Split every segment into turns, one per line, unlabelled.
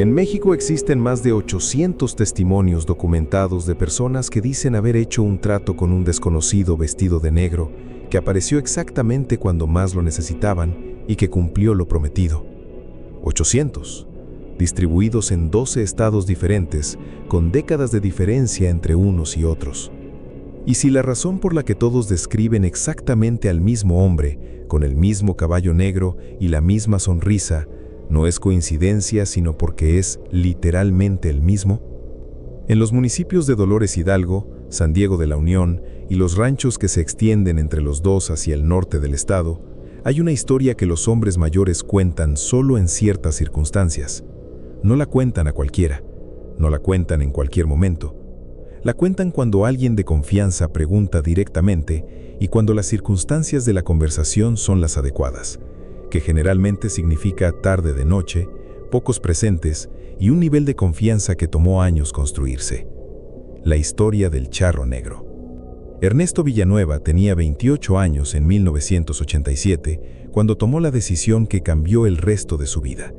En México existen más de 800 testimonios documentados de personas que dicen haber hecho un trato con un desconocido vestido de negro, que apareció exactamente cuando más lo necesitaban y que cumplió lo prometido. 800, distribuidos en 12 estados diferentes, con décadas de diferencia entre unos y otros. Y si la razón por la que todos describen exactamente al mismo hombre, con el mismo caballo negro y la misma sonrisa, no es coincidencia, sino porque es literalmente el mismo. En los municipios de Dolores Hidalgo, San Diego de la Unión y los ranchos que se extienden entre los dos hacia el norte del estado, hay una historia que los hombres mayores cuentan solo en ciertas circunstancias. No la cuentan a cualquiera, no la cuentan en cualquier momento. La cuentan cuando alguien de confianza pregunta directamente y cuando las circunstancias de la conversación son las adecuadas, que generalmente significa tarde de noche, pocos presentes y un nivel de confianza que tomó años construirse. La historia del charro negro. Ernesto Villanueva tenía 28 años en 1987 cuando tomó la decisión que cambió el resto de su vida.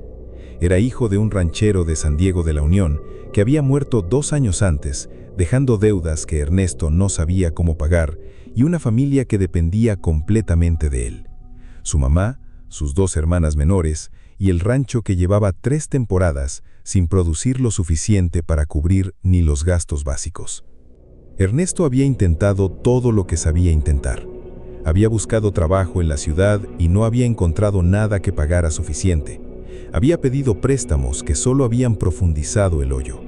Era hijo de un ranchero de San Diego de la Unión que había muerto 2 años antes, dejando deudas que Ernesto no sabía cómo pagar y una familia que dependía completamente de él. Su mamá, sus 2 hermanas menores y el rancho que llevaba 3 temporadas sin producir lo suficiente para cubrir ni los gastos básicos. Ernesto había intentado todo lo que sabía intentar. Había buscado trabajo en la ciudad y no había encontrado nada que pagara suficiente. Había pedido préstamos que solo habían profundizado el hoyo.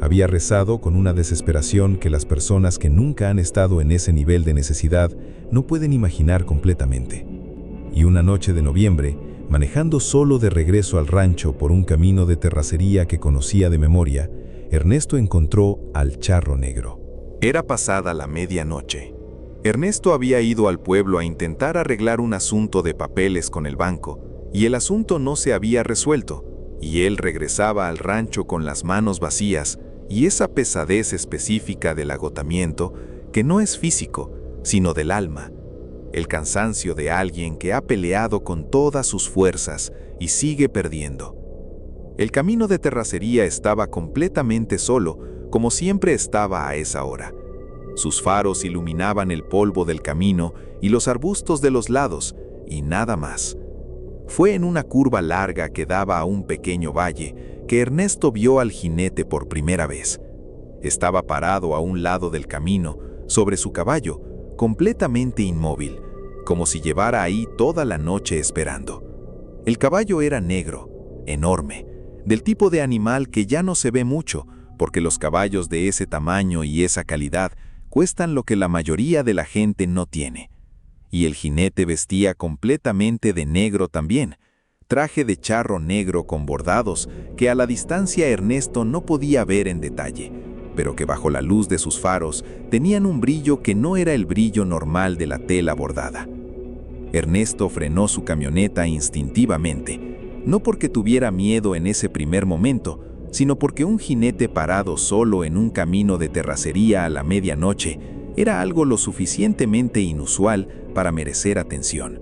Había rezado con una desesperación que las personas que nunca han estado en ese nivel de necesidad no pueden imaginar completamente. Y una noche de noviembre, manejando solo de regreso al rancho por un camino de terracería que conocía de memoria, Ernesto encontró al charro negro.
Era pasada la medianoche. Ernesto había ido al pueblo a intentar arreglar un asunto de papeles con el banco, y el asunto no se había resuelto, y él regresaba al rancho con las manos vacías y esa pesadez específica del agotamiento que no es físico, sino del alma. El cansancio de alguien que ha peleado con todas sus fuerzas y sigue perdiendo. El camino de terracería estaba completamente solo, como siempre estaba a esa hora. Sus faros iluminaban el polvo del camino y los arbustos de los lados, y nada más. Fue en una curva larga que daba a un pequeño valle que Ernesto vio al jinete por primera vez. Estaba parado a un lado del camino, sobre su caballo, completamente inmóvil, como si llevara ahí toda la noche esperando. El caballo era negro, enorme, del tipo de animal que ya no se ve mucho, porque los caballos de ese tamaño y esa calidad cuestan lo que la mayoría de la gente no tiene. Y el jinete vestía completamente de negro también, traje de charro negro con bordados que a la distancia Ernesto no podía ver en detalle, pero que bajo la luz de sus faros tenían un brillo que no era el brillo normal de la tela bordada. Ernesto frenó su camioneta instintivamente, no porque tuviera miedo en ese primer momento, sino porque un jinete parado solo en un camino de terracería a la medianoche era algo lo suficientemente inusual para merecer atención.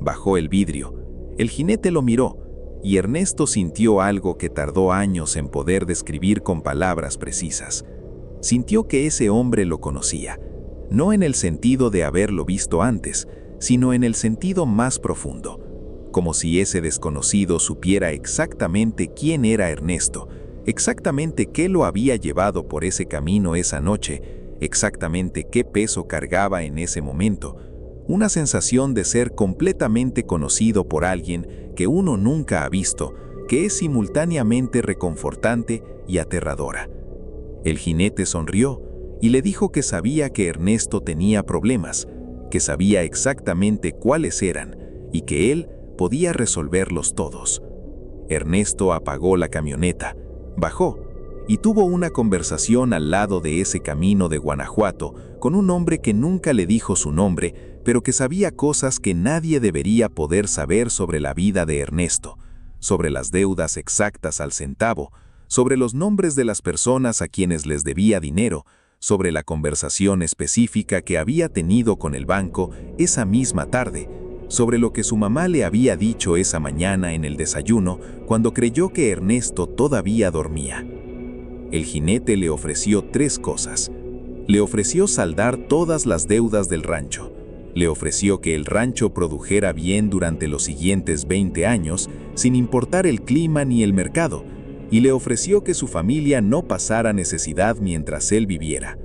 Bajó el vidrio, el jinete lo miró, y Ernesto sintió algo que tardó años en poder describir con palabras precisas. Sintió que ese hombre lo conocía, no en el sentido de haberlo visto antes, sino en el sentido más profundo, como si ese desconocido supiera exactamente quién era Ernesto, exactamente qué lo había llevado por ese camino esa noche, exactamente qué peso cargaba en ese momento, una sensación de ser completamente conocido por alguien que uno nunca ha visto, que es simultáneamente reconfortante y aterradora. El jinete sonrió y le dijo que sabía que Ernesto tenía problemas, que sabía exactamente cuáles eran y que él podía resolverlos todos. Ernesto apagó la camioneta, bajó y tuvo una conversación al lado de ese camino de Guanajuato con un hombre que nunca le dijo su nombre, pero que sabía cosas que nadie debería poder saber sobre la vida de Ernesto, sobre las deudas exactas al centavo, sobre los nombres de las personas a quienes les debía dinero, sobre la conversación específica que había tenido con el banco esa misma tarde, sobre lo que su mamá le había dicho esa mañana en el desayuno cuando creyó que Ernesto todavía dormía. El jinete le ofreció 3 cosas. Le ofreció saldar todas las deudas del rancho. Le ofreció que el rancho produjera bien durante los siguientes 20 años, sin importar el clima ni el mercado, y le ofreció que su familia no pasara necesidad mientras él viviera.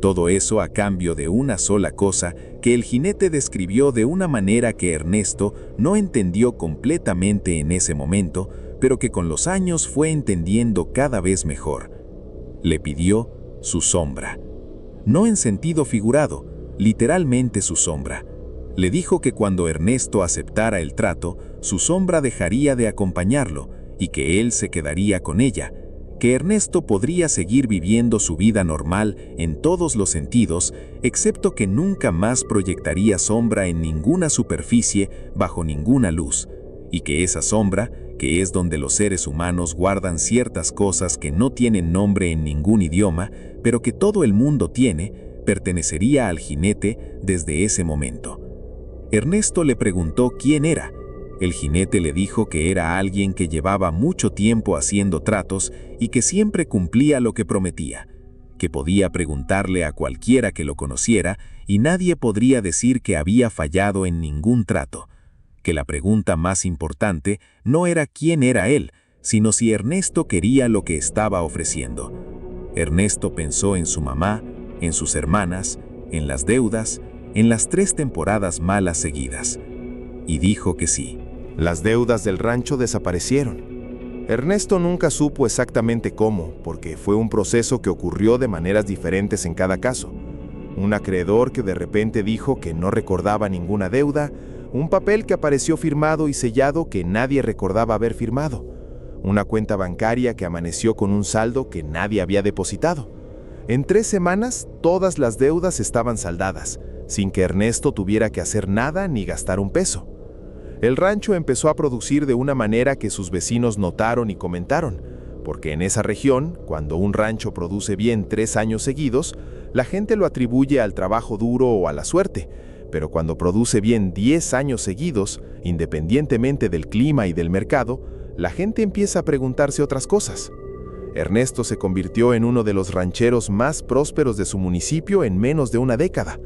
Todo eso a cambio de una sola cosa que el jinete describió de una manera que Ernesto no entendió completamente en ese momento, pero que con los años fue entendiendo cada vez mejor. Le pidió su sombra. No en sentido figurado, literalmente su sombra. Le dijo que cuando Ernesto aceptara el trato, su sombra dejaría de acompañarlo y que él se quedaría con ella, que Ernesto podría seguir viviendo su vida normal en todos los sentidos, excepto que nunca más proyectaría sombra en ninguna superficie bajo ninguna luz, y que esa sombra, que es donde los seres humanos guardan ciertas cosas que no tienen nombre en ningún idioma, pero que todo el mundo tiene, pertenecería al jinete desde ese momento. Ernesto le preguntó quién era. El jinete le dijo que era alguien que llevaba mucho tiempo haciendo tratos y que siempre cumplía lo que prometía, que podía preguntarle a cualquiera que lo conociera y nadie podría decir que había fallado en ningún trato, que la pregunta más importante no era quién era él, sino si Ernesto quería lo que estaba ofreciendo. Ernesto pensó en su mamá, en sus hermanas, en las deudas, en las 3 temporadas malas seguidas, y dijo que sí.
Las deudas del rancho desaparecieron. Ernesto nunca supo exactamente cómo, porque fue un proceso que ocurrió de maneras diferentes en cada caso. Un acreedor que de repente dijo que no recordaba ninguna deuda, un papel que apareció firmado y sellado que nadie recordaba haber firmado, una cuenta bancaria que amaneció con un saldo que nadie había depositado. En 3 semanas, todas las deudas estaban saldadas, sin que Ernesto tuviera que hacer nada ni gastar un peso. El rancho empezó a producir de una manera que sus vecinos notaron y comentaron, porque en esa región, cuando un rancho produce bien 3 años seguidos, la gente lo atribuye al trabajo duro o a la suerte, pero cuando produce bien 10 años seguidos, independientemente del clima y del mercado, la gente empieza a preguntarse otras cosas. Ernesto se convirtió en uno de los rancheros más prósperos de su municipio en menos de una década.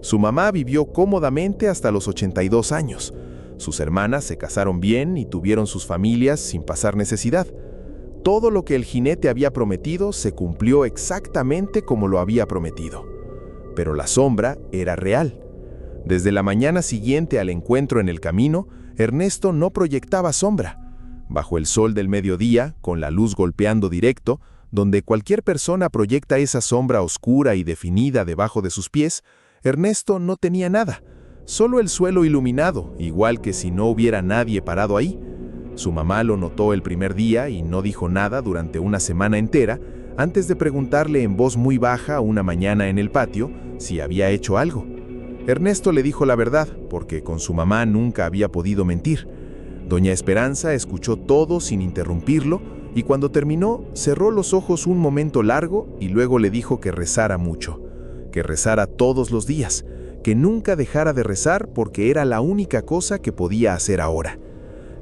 Su mamá vivió cómodamente hasta los 82 años. Sus hermanas se casaron bien y tuvieron sus familias sin pasar necesidad. Todo lo que el jinete había prometido se cumplió exactamente como lo había prometido. Pero la sombra era real. Desde la mañana siguiente al encuentro en el camino, Ernesto no proyectaba sombra. Bajo el sol del mediodía, con la luz golpeando directo, donde cualquier persona proyecta esa sombra oscura y definida debajo de sus pies, Ernesto no tenía nada, solo el suelo iluminado, igual que si no hubiera nadie parado ahí. Su mamá lo notó el primer día y no dijo nada durante una semana entera, antes de preguntarle en voz muy baja una mañana en el patio si había hecho algo. Ernesto le dijo la verdad, porque con su mamá nunca había podido mentir. Doña Esperanza escuchó todo sin interrumpirlo y cuando terminó, cerró los ojos un momento largo y luego le dijo que rezara mucho, que rezara todos los días, que nunca dejara de rezar porque era la única cosa que podía hacer ahora.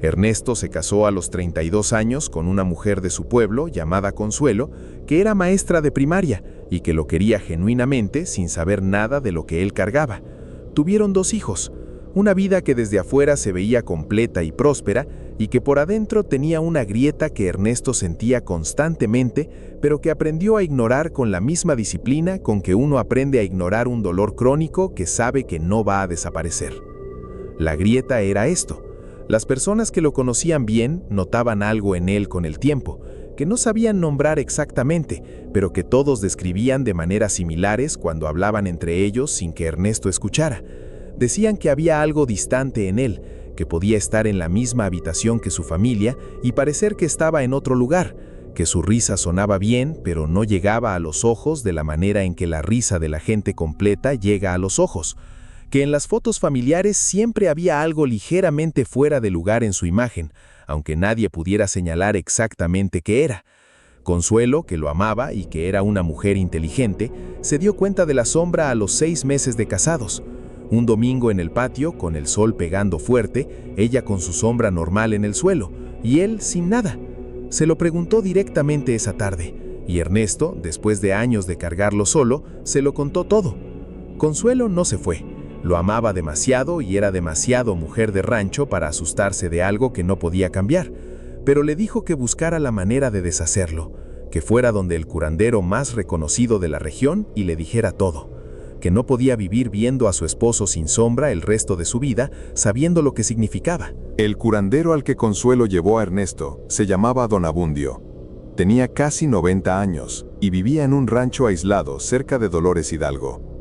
Ernesto se casó a los 32 años con una mujer de su pueblo llamada Consuelo, que era maestra de primaria y que lo quería genuinamente sin saber nada de lo que él cargaba. Tuvieron 2 hijos, una vida que desde afuera se veía completa y próspera y que por adentro tenía una grieta que Ernesto sentía constantemente, pero que aprendió a ignorar con la misma disciplina con que uno aprende a ignorar un dolor crónico que sabe que no va a desaparecer. La grieta era esto. Las personas que lo conocían bien notaban algo en él con el tiempo, que no sabían nombrar exactamente, pero que todos describían de maneras similares cuando hablaban entre ellos sin que Ernesto escuchara. Decían que había algo distante en él, que podía estar en la misma habitación que su familia y parecer que estaba en otro lugar, que su risa sonaba bien, pero no llegaba a los ojos de la manera en que la risa de la gente completa llega a los ojos, que en las fotos familiares siempre había algo ligeramente fuera de lugar en su imagen, aunque nadie pudiera señalar exactamente qué era. Consuelo, que lo amaba y que era una mujer inteligente, se dio cuenta de la sombra a los 6 meses de casados. Un domingo en el patio, con el sol pegando fuerte, ella con su sombra normal en el suelo, y él sin nada. Se lo preguntó directamente esa tarde, y Ernesto, después de años de cargarlo solo, se lo contó todo. Consuelo no se fue. Lo amaba demasiado y era demasiado mujer de rancho para asustarse de algo que no podía cambiar, pero le dijo que buscara la manera de deshacerlo, que fuera donde el curandero más reconocido de la región y le dijera todo, que no podía vivir viendo a su esposo sin sombra el resto de su vida, sabiendo lo que significaba.
El curandero al que Consuelo llevó a Ernesto se llamaba Don Abundio. Tenía casi 90 años y vivía en un rancho aislado cerca de Dolores Hidalgo.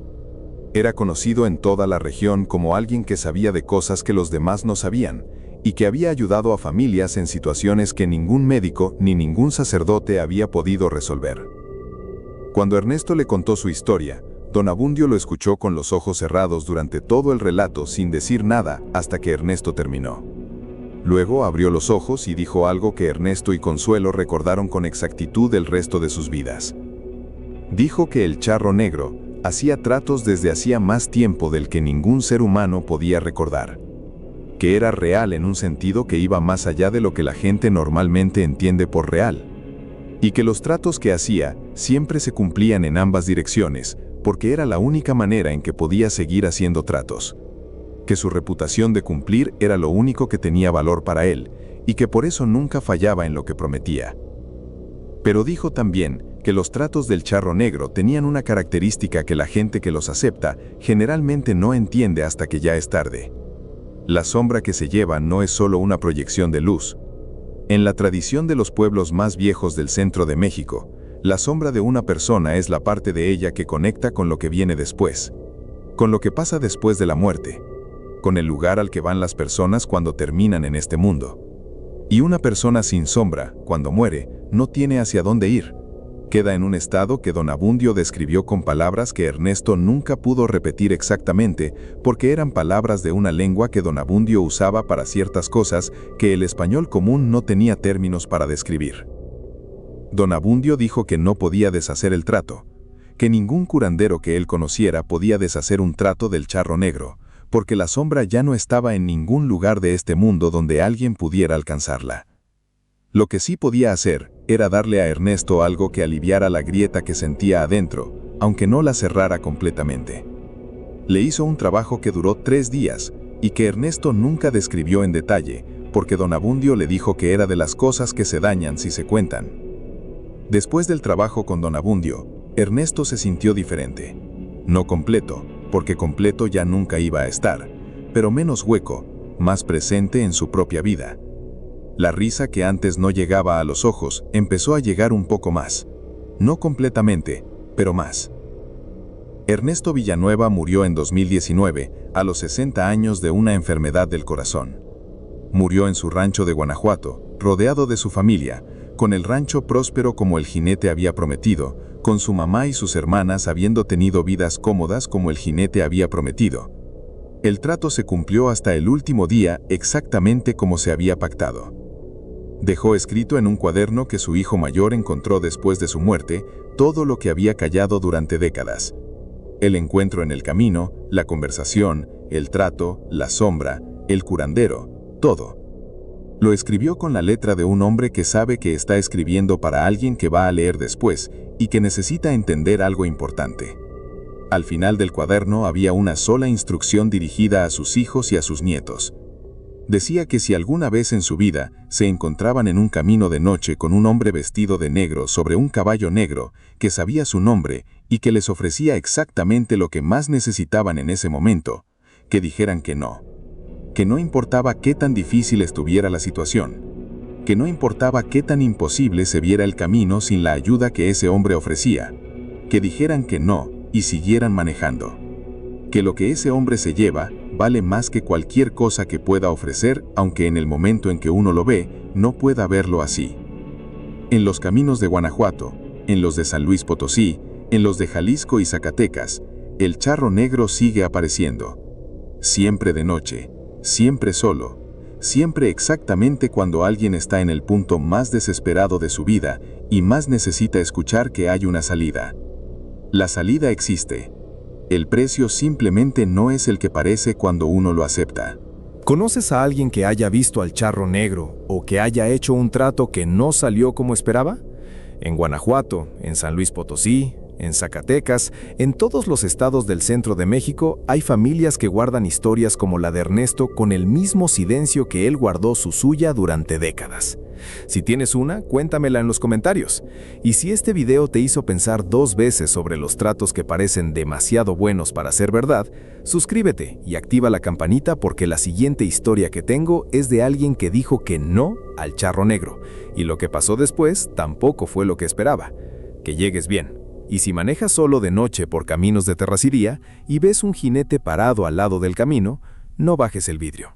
Era conocido en toda la región como alguien que sabía de cosas que los demás no sabían y que había ayudado a familias en situaciones que ningún médico ni ningún sacerdote había podido resolver. Cuando Ernesto le contó su historia, Don Abundio lo escuchó con los ojos cerrados durante todo el relato sin decir nada hasta que Ernesto terminó. Luego abrió los ojos y dijo algo que Ernesto y Consuelo recordaron con exactitud el resto de sus vidas. Dijo que el charro negro hacía tratos desde hacía más tiempo del que ningún ser humano podía recordar. Que era real en un sentido que iba más allá de lo que la gente normalmente entiende por real. Y que los tratos que hacía siempre se cumplían en ambas direcciones, porque era la única manera en que podía seguir haciendo tratos. Que su reputación de cumplir era lo único que tenía valor para él, y que por eso nunca fallaba en lo que prometía. Pero dijo también que los tratos del charro negro tenían una característica que la gente que los acepta generalmente no entiende hasta que ya es tarde. La sombra que se lleva no es solo una proyección de luz. En la tradición de los pueblos más viejos del centro de México, la sombra de una persona es la parte de ella que conecta con lo que viene después, con lo que pasa después de la muerte, con el lugar al que van las personas cuando terminan en este mundo. Y una persona sin sombra, cuando muere, no tiene hacia dónde ir. Queda en un estado que Don Abundio describió con palabras que Ernesto nunca pudo repetir exactamente porque eran palabras de una lengua que Don Abundio usaba para ciertas cosas que el español común no tenía términos para describir. Don Abundio dijo que no podía deshacer el trato, que ningún curandero que él conociera podía deshacer un trato del charro negro, porque la sombra ya no estaba en ningún lugar de este mundo donde alguien pudiera alcanzarla. Lo que sí podía hacer era darle a Ernesto algo que aliviara la grieta que sentía adentro, aunque no la cerrara completamente. Le hizo un trabajo que duró 3 días y que Ernesto nunca describió en detalle, porque Don Abundio le dijo que era de las cosas que se dañan si se cuentan. Después del trabajo con Don Abundio, Ernesto se sintió diferente. No completo, porque completo ya nunca iba a estar, pero menos hueco, más presente en su propia vida. La risa que antes no llegaba a los ojos empezó a llegar un poco más. No completamente, pero más. Ernesto Villanueva murió en 2019, a los 60 años de una enfermedad del corazón. Murió en su rancho de Guanajuato, rodeado de su familia, con el rancho próspero como el jinete había prometido, con su mamá y sus hermanas habiendo tenido vidas cómodas como el jinete había prometido. El trato se cumplió hasta el último día exactamente como se había pactado. Dejó escrito en un cuaderno que su hijo mayor encontró después de su muerte todo lo que había callado durante décadas. El encuentro en el camino, la conversación, el trato, la sombra, el curandero, todo. Lo escribió con la letra de un hombre que sabe que está escribiendo para alguien que va a leer después y que necesita entender algo importante. Al final del cuaderno había una sola instrucción dirigida a sus hijos y a sus nietos. Decía que si alguna vez en su vida se encontraban en un camino de noche con un hombre vestido de negro sobre un caballo negro, que sabía su nombre y que les ofrecía exactamente lo que más necesitaban en ese momento, que dijeran que no importaba qué tan difícil estuviera la situación, que no importaba qué tan imposible se viera el camino sin la ayuda que ese hombre ofrecía, que dijeran que no y siguieran manejando, que lo que ese hombre se lleva vale más que cualquier cosa que pueda ofrecer, aunque en el momento en que uno lo ve, no pueda verlo así. En los caminos de Guanajuato, en los de San Luis Potosí, en los de Jalisco y Zacatecas, el charro negro sigue apareciendo. Siempre de noche, siempre solo, siempre exactamente cuando alguien está en el punto más desesperado de su vida y más necesita escuchar que hay una salida. La salida existe.
El precio simplemente no es el que parece cuando uno lo acepta.
¿Conoces a alguien que haya visto al charro negro o que haya hecho un trato que no salió como esperaba? En Guanajuato, en San Luis Potosí, en Zacatecas, en todos los estados del centro de México hay familias que guardan historias como la de Ernesto con el mismo silencio que él guardó su suya durante décadas. Si tienes una, cuéntamela en los comentarios. Y si este video te hizo pensar 2 veces sobre los tratos que parecen demasiado buenos para ser verdad, suscríbete y activa la campanita porque la siguiente historia que tengo es de alguien que dijo que no al charro negro, y lo que pasó después tampoco fue lo que esperaba. Que llegues bien. Y si manejas solo de noche por caminos de terracería y ves un jinete parado al lado del camino, no bajes el vidrio.